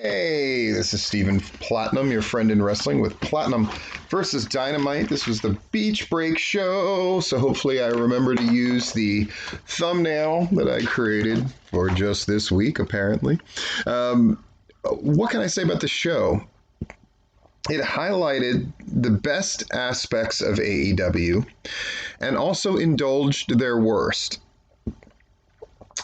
Hey, this is Stephen Platinum, your friend in wrestling with Platinum versus Dynamite. This was the Beach Break show, so hopefully I remember to use the thumbnail that I created for just this week, apparently. What can I say about the show? It highlighted the best aspects of AEW and also indulged their worst.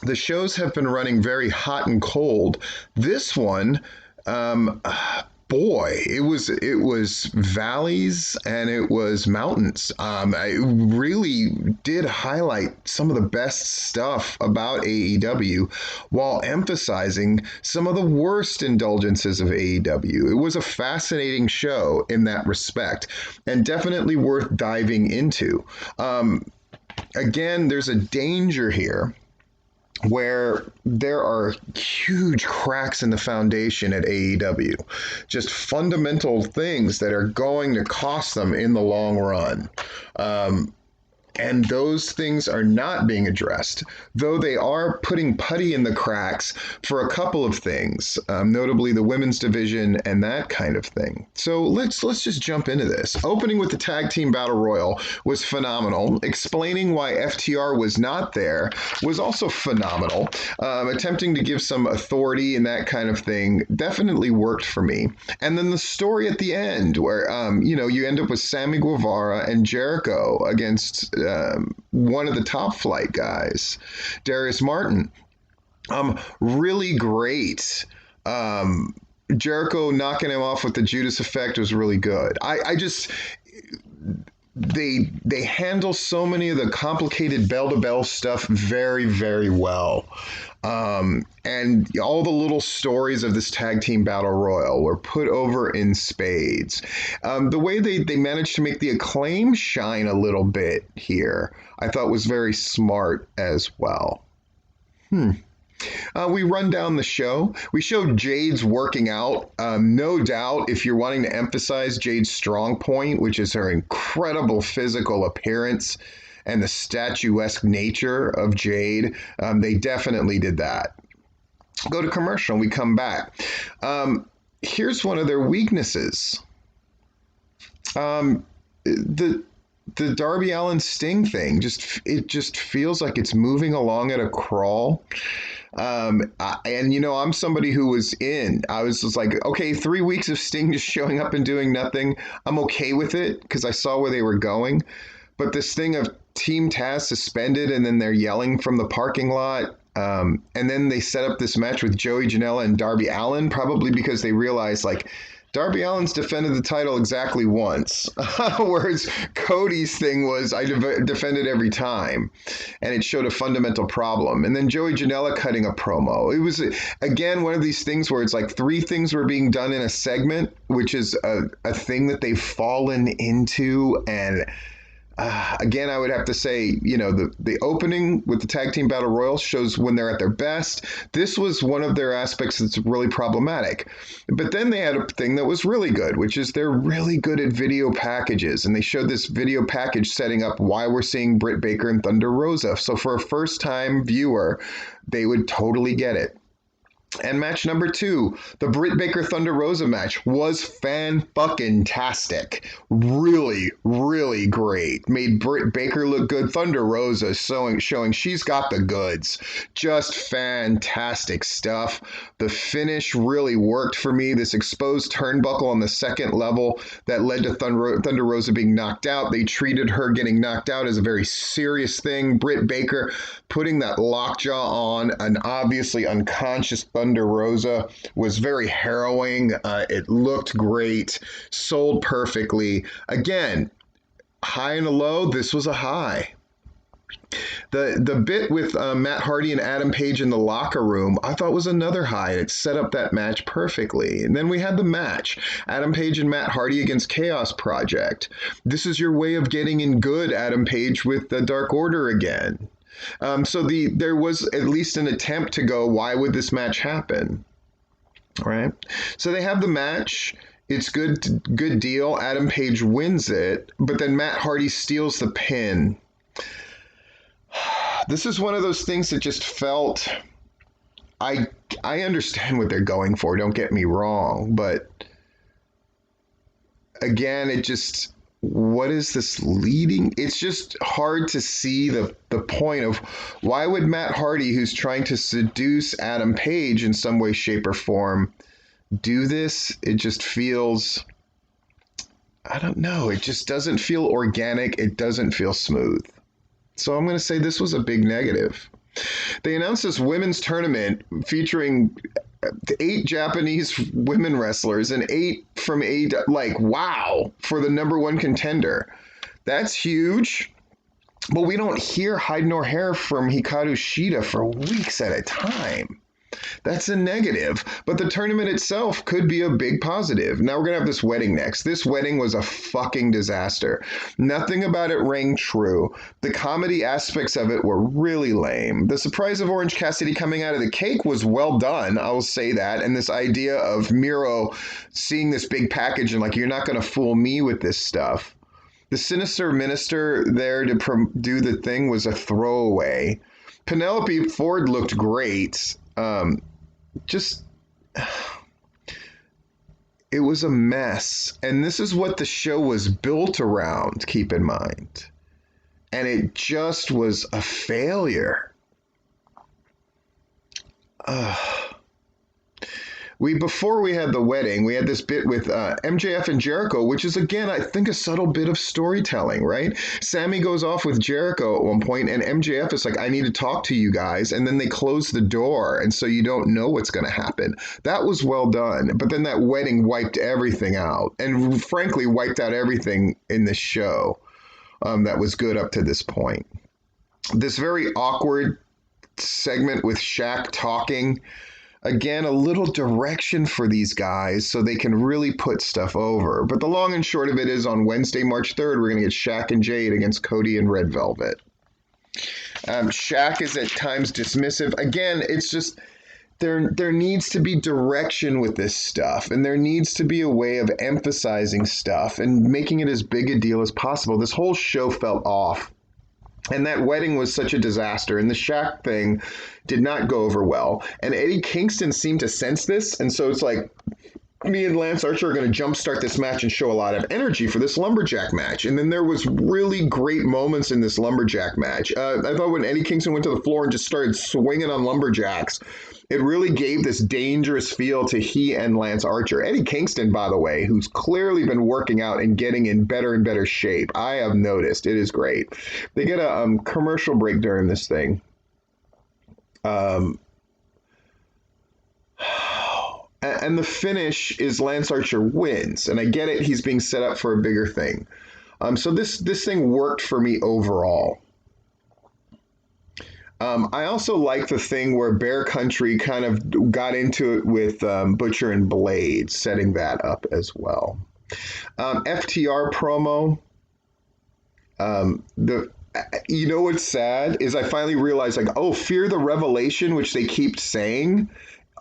The shows have been running very hot and cold. This one, boy, it was valleys and it was mountains. I really did highlight some of the best stuff about AEW while emphasizing some of the worst indulgences of AEW. It was a fascinating show in that respect, and definitely worth diving into. Again, there's a danger here where there are huge cracks in the foundation at AEW, just fundamental things that are going to cost them in the long run. And those things are not being addressed, though they are putting putty in the cracks for a couple of things, notably the women's division and that kind of thing. So let's just jump into this. Opening with the Tag Team Battle Royal was phenomenal. Explaining why FTR was not there was also phenomenal. Attempting to give some authority and that kind of thing definitely worked for me. And then the story at the end where, you end up with Sammy Guevara and Jericho against one of the top flight guys, Darius Martin. Really great. Jericho knocking him off with the Judas effect was really good. They handle so many of the complicated bell-to-bell stuff very, very well. And all the little stories of this tag team battle royal were put over in spades. The way they managed to make the Acclaim shine a little bit here, I thought was very smart as well. We run down the show. We showed Jade's working out. No doubt, if you're wanting to emphasize Jade's strong point, which is her incredible physical appearance and the statuesque nature of Jade, they definitely did that. Go to commercial and we come back. Here's one of their weaknesses. The Darby Allin Sting thing, it just feels like it's moving along at a crawl. I'm somebody who was I was just like, okay, 3 weeks of Sting just showing up and doing nothing. I'm okay with it because I saw where they were going. But this thing of Team Taz suspended and then they're yelling from the parking lot. And then they set up this match with Joey Janela and Darby Allin, probably because they realized, like, Darby Allin's defended the title exactly once, whereas Cody's thing was, I defended every time, and it showed a fundamental problem. And then Joey Janela cutting a promo. It was, again, one of these things where it's like 3 things were being done in a segment, which is a thing that they've fallen into. And again, I would have to say, the opening with the Tag Team Battle Royal shows when they're at their best. This was one of their aspects that's really problematic. But then they had a thing that was really good, which is they're really good at video packages. And they showed this video package setting up why we're seeing Britt Baker and Thunder Rosa. So for a first-time viewer, they would totally get it. And match number 2, the Britt Baker Thunder Rosa match, was fan-fucking-tastic. Really, really great. Made Britt Baker look good. Thunder Rosa showing she's got the goods. Just fantastic stuff. The finish really worked for me. This exposed turnbuckle on the second level that led to Thunder Rosa being knocked out. They treated her getting knocked out as a very serious thing. Britt Baker putting that lockjaw on an obviously unconscious Thunder Rosa was very harrowing. It looked great, sold perfectly. Again, high and a low, this was a high. The bit with Matt Hardy and Adam Page in the locker room, I thought was another high. It set up that match perfectly. And then we had the match, Adam Page and Matt Hardy against Chaos Project. This is your way of getting in good, Adam Page, with the Dark Order again. So there was at least an attempt to go, why would this match happen? All right. So they have the match. It's good deal. Adam Page wins it, but then Matt Hardy steals the pin. This is one of those things that just felt I I understand what they're going for, don't get me wrong, but again, it just, what is this leading? It's just hard to see the point of why would Matt Hardy, who's trying to seduce Adam Page in some way, shape, or form, do this. It just feels, I don't know, it just doesn't feel organic. It doesn't feel smooth. So I'm going to say this was a big negative. They announced this women's tournament featuring 8 Japanese women wrestlers and 8 from A. Like, wow, for the number 1 contender. That's huge. But we don't hear hide nor hair from Hikaru Shida for weeks at a time. That's a negative, but the tournament itself could be a big positive. Now we're going to have this wedding next. This wedding was a fucking disaster. Nothing about it rang true. The comedy aspects of it were really lame. The surprise of Orange Cassidy coming out of the cake was well done, I will say that. And this idea of Miro seeing this big package and like, you're not going to fool me with this stuff. The sinister minister there to do the thing was a throwaway. Penelope Ford looked great. Just, it was a mess. And this is what the show was built around, keep in mind. And it just was a failure. Before we had the wedding, we had this bit with MJF and Jericho, which is, again, I think a subtle bit of storytelling, right? Sammy goes off with Jericho at one point, and MJF is like, I need to talk to you guys. And then they close the door, and so you don't know what's going to happen. That was well done. But then that wedding wiped everything out, and frankly, wiped out everything in the show that was good up to this point. This very awkward segment with Shaq talking. Again, a little direction for these guys so they can really put stuff over. But the long and short of it is on Wednesday, March 3rd, we're going to get Shaq and Jade against Cody and Red Velvet. Shaq is at times dismissive. Again, it's just there needs to be direction with this stuff, and there needs to be a way of emphasizing stuff and making it as big a deal as possible. This whole show felt off. And that wedding was such a disaster. And the Shaq thing did not go over well. And Eddie Kingston seemed to sense this. And so it's like, me and Lance Archer are going to jumpstart this match and show a lot of energy for this lumberjack match. And then there was really great moments in this lumberjack match. I thought when Eddie Kingston went to the floor and just started swinging on lumberjacks, it really gave this dangerous feel to he and Lance Archer. Eddie Kingston, by the way, who's clearly been working out and getting in better and better shape. I have noticed. It is great. They get a commercial break during this thing. And the finish is Lance Archer wins. And I get it. He's being set up for a bigger thing. So this thing worked for me overall. I also like the thing where Bear Country kind of got into it with Butcher and Blade, setting that up as well. FTR promo. You know what's sad is I finally realized, like, oh, Fear the Revelation, which they keep saying.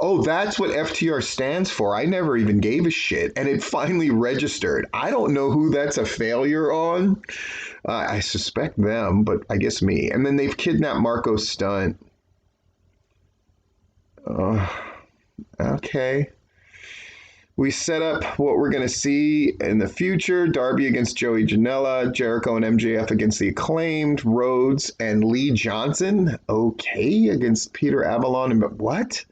Oh, that's what FTR stands for. I never even gave a shit. And it finally registered. I don't know who that's a failure on. I suspect them, but I guess me. And then they've kidnapped Marco Stunt. Okay. We set up what we're going to see in the future. Darby against Joey Janela, Jericho and MJF against the Acclaimed, Rhodes and Lee Johnson. Okay, against Peter Avalon. And what?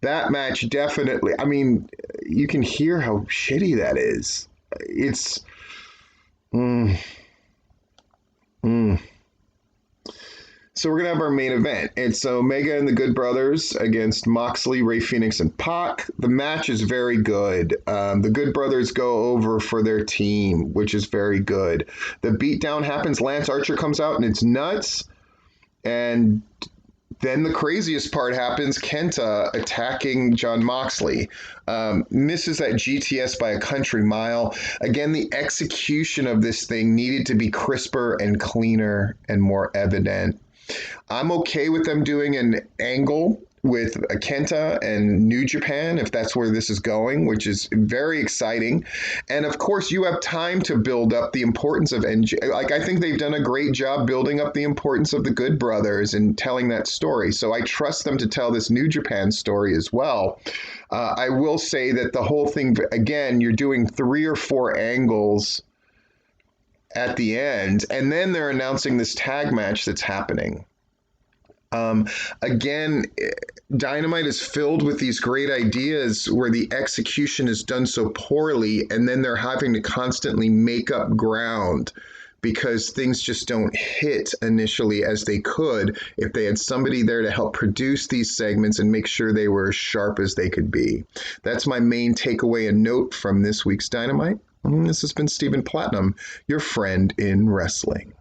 That match definitely, I mean, you can hear how shitty that is. It's, So we're going to have our main event. It's Omega and the Good Brothers against Moxley, Rey Fenix, and Pac. The match is very good. The Good Brothers go over for their team, which is very good. The beatdown happens. Lance Archer comes out, and it's nuts. And then the craziest part happens, Kenta attacking Jon Moxley. Misses that GTS by a country mile. Again, the execution of this thing needed to be crisper and cleaner and more evident. I'm okay with them doing an angle with Kenta and New Japan, if that's where this is going, which is very exciting. And of course, you have time to build up the importance of NJ. Like, I think they've done a great job building up the importance of the Good Brothers and telling that story. So I trust them to tell this New Japan story as well. I will say that the whole thing, again, you're doing 3 or 4 angles at the end, and then they're announcing this tag match that's happening. Again, Dynamite is filled with these great ideas where the execution is done so poorly, and then they're having to constantly make up ground because things just don't hit initially as they could if they had somebody there to help produce these segments and make sure they were as sharp as they could be. That's my main takeaway and note from this week's Dynamite. This has been Stephen Platinum, your friend in wrestling.